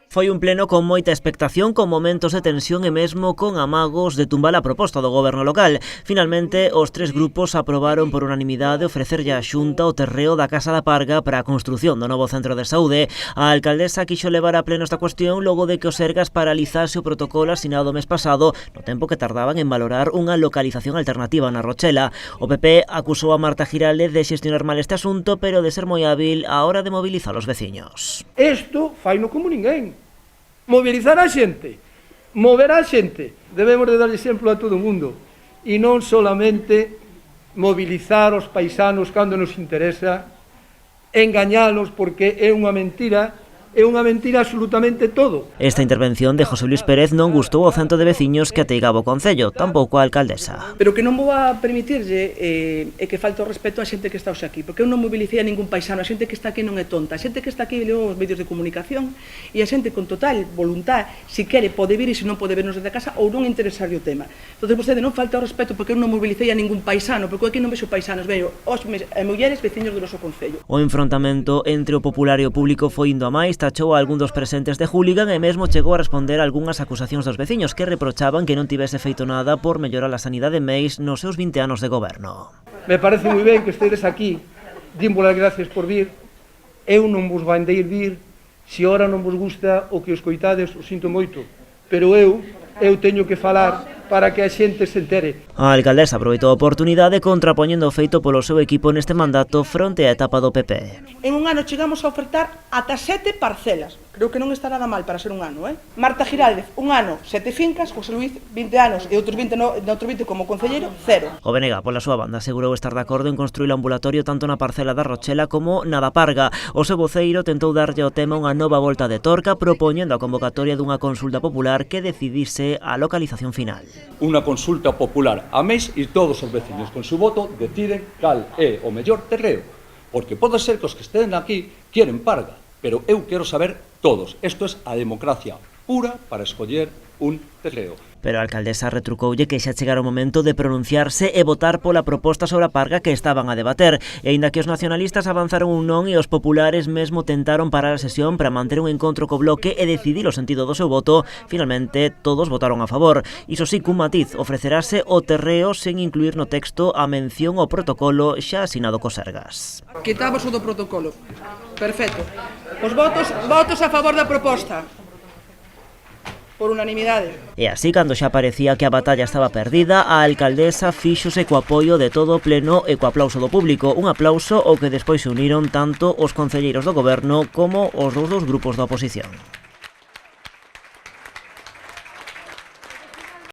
Foi un pleno con moita expectación, con momentos de tensión e mesmo con amagos de tumbar a proposta do goberno local. Finalmente, os tres grupos aprobaron por unanimidade ofrecerlle á Xunta o terreo da Casa da Parga para a construción do novo centro de saúde. A alcaldesa quixo levar a pleno esta cuestión logo de que o Sergas paralizase o protocolo asinado o mes pasado, no tempo que tardaban en valorar unha localización alternativa na Rochela. O PP acusou a Marta Giraldez de xestionar mal este asunto, pero de ser moi hábil á hora de mobilizar os veciños. Isto faino como ninguén. Mobilizar a xente, mover a xente. Debemos de dar exemplo a todo o mundo e non solamente mobilizar os paisanos cando nos interesa, engañalos porque é unha mentira absolutamente todo. Esta intervención de José Luis Pérez non gustou ao centro de veciños que ateigaba o concello, tampouco a alcaldesa. Pero que non vou a permitirlle que falte o respeto a xente que está hoxe aquí, porque eu non mobilicei a ningún paisano, a xente que está aquí non é tonta, a xente que está aquí leo os medios de comunicación e a xente con total voluntad, se quere pode vir e se non pode vernos desde casa ou non interesarlle o tema. Entón vostede non falta o respeto porque eu non mobilicei a ningún paisano, porque aquí non vexo paisanos, vexo homes e mulleres veciños do noso concello. O enfrontamento entre o popular e o público foi indo a máis, tachou a algún dos presentes de hooligan e mesmo chegou a responder a algunhas acusacións dos veciños que reprochaban que non tivese feito nada por mellorar a sanidade Meis nos seus 20 anos de goberno. Me parece moi ben que estedes aquí, dimos as gracias por vir, eu non vos van de ir vir, se ora non vos gusta o que os coitades, o sinto moito, pero eu teño que falar para que a xente se entere. A alcaldesa aproveitou a oportunidade contrapoñendo o feito polo seu equipo neste mandato fronte á etapa do PP. En un ano chegamos a ofertar ata 7 parcelas. Creo que non está nada mal para ser un ano, Marta Giraldez, un ano, 7 fincas, José Luis, 20 anos e outros 20 como concelleiro, 0. O BNG, pola súa banda, asegurou estar de acordo en construir o ambulatorio tanto na parcela da Rochela como na da Parga. O seu voceiro tentou darlle ao tema unha nova volta de torca, propoñendo a convocatoria dunha consulta popular que decidise a localización final. Unha consulta popular a mes e todos os veciños con seu voto deciden cal é o mellor terreo, porque pode ser que os que estén aquí queren Parga, pero eu quero saber todos. Isto é a democracia pura para escoller un terreo. Pero a alcaldesa retrucoulle que xa chegara o momento de pronunciarse e votar pola proposta sobre a Parga que estaban a debater. E aínda que os nacionalistas avanzaron un non e os populares mesmo tentaron parar a sesión para manter un encontro co bloque e decidir o sentido do seu voto, finalmente todos votaron a favor. Iso sí, cun matiz, ofrecerase o terreo sen incluir no texto a mención ao protocolo xa asinado co Sergas. Quitamos o do protocolo. Perfecto. Os votos a favor da proposta. Por unanimidade. E así, cando xa parecía que a batalla estaba perdida, a alcaldesa fíxose co apoio de todo o pleno e co aplauso do público, un aplauso ao que despois se uniron tanto os concelleiros do goberno como os dous grupos da oposición.